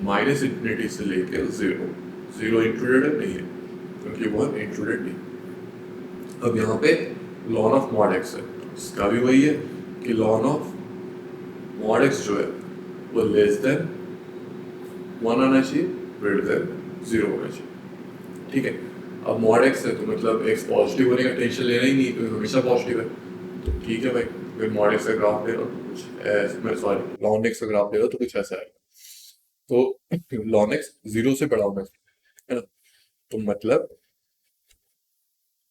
माइनस इन्फिनिटी से लेके 0 इंक्लूडेड नहीं है क्योंकि 1 इंक्लूडेड नहीं। अब यहाँ पे लॉन ऑफ मॉड एक्स है, इसका भी वही है कि लॉन ऑफ मॉड एक्स जो है वो लेस देन 1 आना चाहिए, ग्रेटर देन 0 होना चाहिए, ठीक है। अब मॉड एक्स है तो मतलब एक्स पॉजिटिव होने का टेंशन लेना ही नहीं, क्योंकि हमेशा पॉजिटिव है। तो ठीक है भाई, फिर मॉड एक्स का ग्राफ ले लो तो कुछ ऐसा, सॉरी लॉन एक्स का ग्राफ ले लो तो कुछ ऐसा है। तो ln x 0 से बड़ा होना है ना, तो मतलब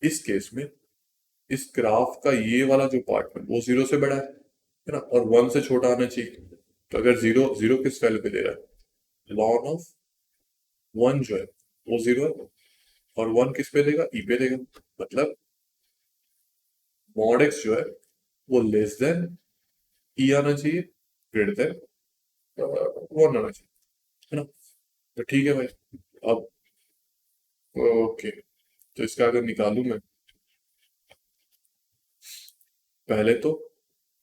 इस केस में इस ग्राफ का ये वाला जो पार्ट है वो 0 से बड़ा है ना, और 1 से छोटा आना चाहिए। तो अगर 0 किस वैल्यू पे दे रहा है, ln ऑफ 1 जो है वो 0 है, और 1 किस पे देगा, e पे देगा, मतलब मॉड x जो है वो लेस देन e आना चाहिए, ग्रेटर देन 1 आना चाहिए, है ना। तो ठीक है भाई, अब ओके तो इसका अगर निकालूं मैं, पहले तो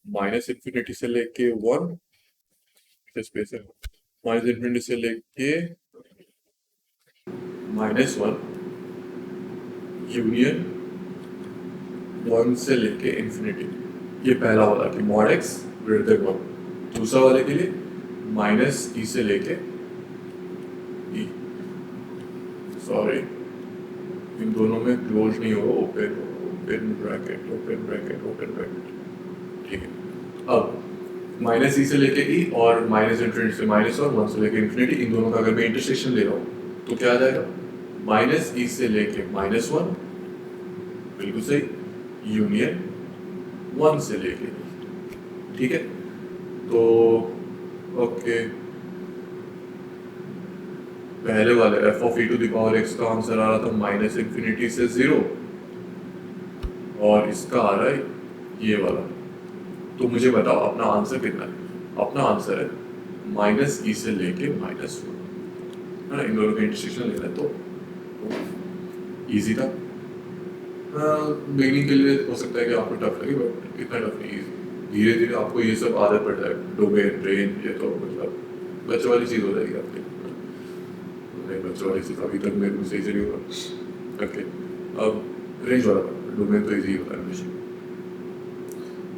माइनस इन्फिनिटी से लेके 1 स्पेस है, माइनस इन्फिनिटी से लेके -1 यूनियन 1 से लेके इन्फिनिटी, ये पहला वाला कि मॉड एक्स ग्रेटर देन 1। दूसरा वाले के लिए माइनस ई से लेके ई, सॉरी इन दोनों में क्लोज नहीं होगा, open open bracket open bracket open bracket. ठीक है, अब माइनस ई से लेके ई और माइनस इन्फिनिटी से माइनस और वन से लेके इन्फिनिटी, इन दोनों का अगर मैं इंटरसेक्शन ले रहा हूँ तो क्या आ जाएगा, माइनस ई से लेके माइनस वन, बिल्कुल सही, यूनियन वन से लेके, ठीक है। तो ओके, पहले वाले f of e to the power x का आंसर आ रहा था माइनस इन्फिनिटी से जीरो, और इसका आ रहा है ये वाला। तो मुझे बताओ अपना आंसर कितना है। अपना आंसर है माइनस ई से लेके माइनस वन, है ना, इन दोनों का इंटरसेक्शन लेना है। तो इजी था। बिगिनिंग के लिए हो सकता है कि आपको टफ लगे, बट इतना टफ नहीं, इजी। धीरे धीरे आपको ये सब आदत पड़ जाएगा, डोमेन रेंज, ये तो मतलब बच्चों वाली चीज़ हो जाएगी आपकी। नहीं, बच्चों वाली चीज़ अभी तक मेरे को सही से नहीं होगा। ओके, अब रेंज वाला डोमेन तो इजी होता है हमेशा।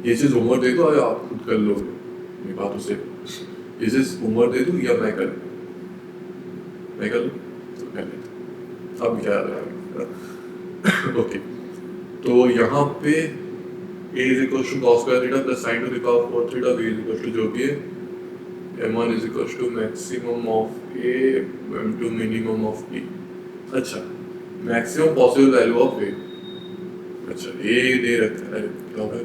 ये चीज़ होमवर्क दे दो और आप खुद कर लो, मेरी बात उससे। ये चीज़ होमवर्क दे दूँ या मैं कर लूँ? मैं कर लूँ तो कर लेता, अब क्या ओके। तो यहाँ पे a is equals to cos square theta plus sin to the power 4 theta, b is equals to जो भी है, m1 is equals to maximum of a, m2 minimum of b। अच्छा, maximum possible value of a, अच्छा a दे रखा है, क्या है,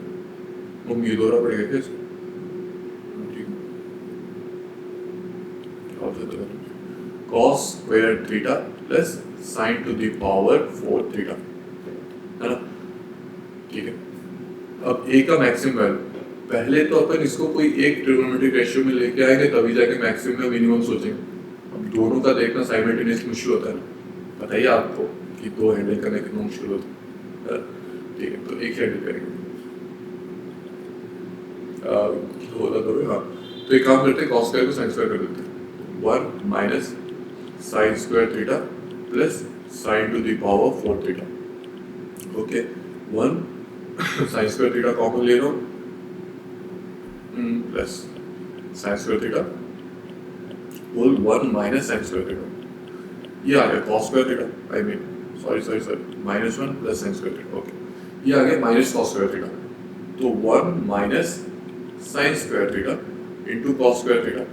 हम ये दोहरा पड़ेगा क्या इसको? cos square theta plus sin to the power 4 theta, है ना, ठीक है। अब a का मैक्सिमम वैल्यू, पहले तो अपन इसको कोई एक ट्रिग्नोमेट्रिक रेशियो में लेके आएंगे, तभी जाके मैक्सिमम या मिनिमम सोचेंगे। अब दोनों का देखना साइमल्टेनियसली मुश्किल होता है ना, बताइए आपको कि दो हैंडल करना कितना मुश्किल होता है, ठीक है। तो एक हैंडल करेंगे, हाँ। तो एक काम करते हैं, cos स्क्वायर को sin स्क्वायर कर देते हैं, 1 minus sin square theta plus sin to the power 4 theta. Okay, 1 sin square theta common ले लो, plus sin square theta whole 1 minus sin square theta, ये आ गया cos square theta, I mean sorry minus 1 plus sin square theta. Okay, ये आ गया minus cos square theta, तो 1 minus sin square theta into cos square theta,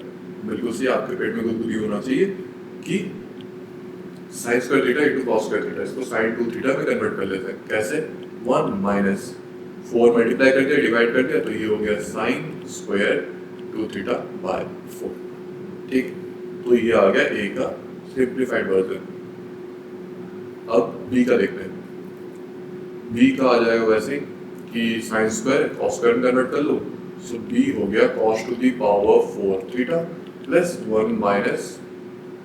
बिल्कुल सी आपके पेट में गुदगुदी होना चाहिए कि sin square theta into cos square theta, इसको sin 2 थीटा में कन्वर्ट कर लेते हैं। कैसे? 1 माइनस 4 मल्टीप्लाई कर दिया, डिवाइड कर दिया, तो ये हो गया sin स्क्वायर 2 थीटा बाय 4, ठीक। तो ये आ गया a का सिंप्लीफाइड वर्जन। अब b का देखते हैं, b का आ जाएगा वैसे कि sin स्क्वायर cos स्क्वायर में कन्वर्ट कर लो, सो b हो गया cos to the power 4 theta plus 1 minus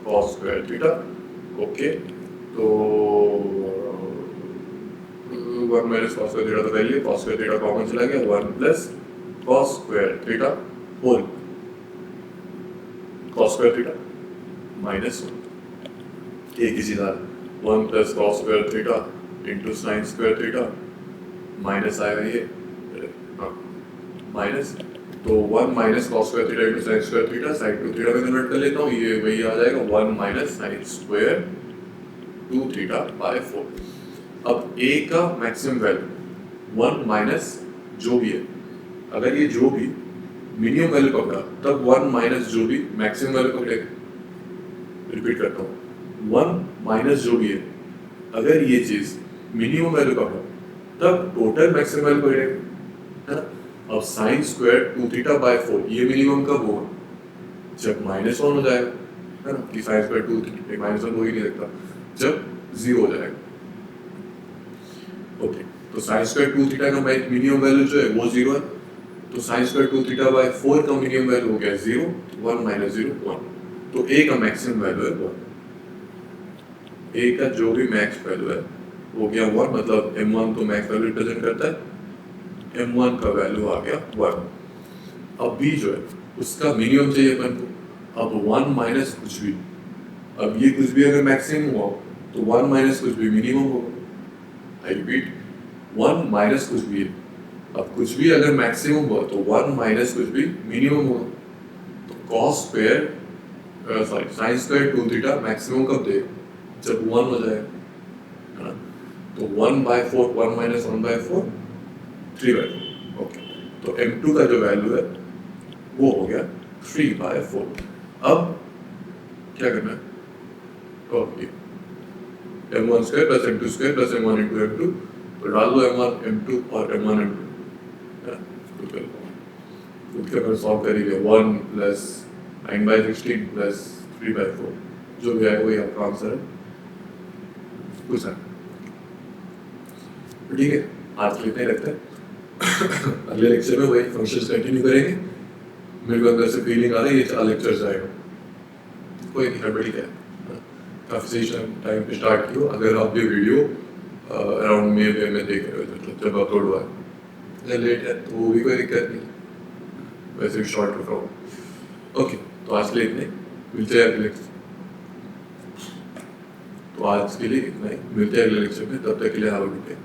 cos square theta. Okay, तो 1 माइनस cos स्क्वायर थीटा तो value, cos square theta common चला गया, 1 plus cos square theta whole cos square theta minus 1, एक ही चीज आ रहा है, 1 plus cos square theta into sin square theta, minus आएगा ये, माइनस, तो 1 minus cos square theta into sin square theta, sin 2 theta में कन्वर्ट कर लेता हूँ, ये वही आ जाएगा 1 minus sin square 2 theta by 4। अब a का मैक्सिमम वैल्यू 1 माइनस जो भी है, अगर ये जो भी मिनिमम वैल्यू पकड़ा तब 1 माइनस जो भी मैक्सिमम वैल्यू पकड़ेगा। रिपीट करता हूँ, 1 माइनस जो भी है, अगर ये चीज मिनिमम वैल्यू पकड़ा तब टोटल मैक्सिमम वैल्यू पकड़ेगा, है ना। अब साइन स्क्वायर 2 थीटा बाय 4, ये मिनिमम कब होगा? जब माइनस 1 हो जाएगा, है ना, कि साइन स्क्वायर 2 थीटा माइनस 1 हो ही नहीं सकता, जब 0 हो जाएगा। ओके, तो साइन स्क्वायर 2 थीटा का मिनिमम वैल्यू जो है वो 0 है, तो साइन स्क्वायर 2 थीटा बाय 4 का मिनिमम वैल्यू हो गया 0, 1 माइनस 0 1, तो a का मैक्सिमम वैल्यू है 1, a का जो भी मैक्स वैल्यू है हो गया 1, मतलब m1 तो मैक्स वैल्यू रिप्रेजेंट करता है, m1 का वैल्यू आ गया 1। अब b जो है उसका मिनिमम चाहिए अपन को, अब 1 माइनस कुछ भी, अब ये कुछ भी अगर मैक्सिमम हुआ तो 1 माइनस कुछ भी मिनिमम होगा। आई रिपीट, 1 माइनस कुछ भी है, अब कुछ भी अगर मैक्सिमम हुआ तो 1 माइनस कुछ भी मिनिमम होगा। तो cos square sin square 2 theta maximum कब देगा? जब 1 हो जाएगा, है ना। तो 1/4 1 माइनस 1/4 3/4 ओके। तो m2 का जो वैल्यू है वो हो गया 3/4। अब क्या करना है, तो ये m1 square plus m2 square plus m1 into m2, तो डाल दो m1 m2 और m1 m2, खुद के अगर सॉल्व करेंगे 1 प्लस 9/16 प्लस 3/4 जो भी आएगा वही आपका आंसर है कुछ है। ठीक है, आज तो इतना ही रखते हैं। अगले लेक्चर में वही फंक्शंस कंटिन्यू करेंगे। मेरे को अंदर से फीलिंग आ रही है ये 4 लेक्चर्स आएगा, कोई नहीं, गड़बड़ी क्या है, काफ़ी सही टाइम पे स्टार्ट किया। अगर आप ये वीडियो अराउंड मे में देख रहे हो जब अपलोड हुआ है, लेट है तो वो भी कोई दिक्कत नहीं, वैसे भी शॉर्ट रखा हूँ। ओके, तो आज के लिए इतने, मिलते हैं अगले लेक्चर। तो आज के लिए इतना ही, मिलते हैं अगले लेक्चर में, तब तक के लिए हैव अ गुड डे।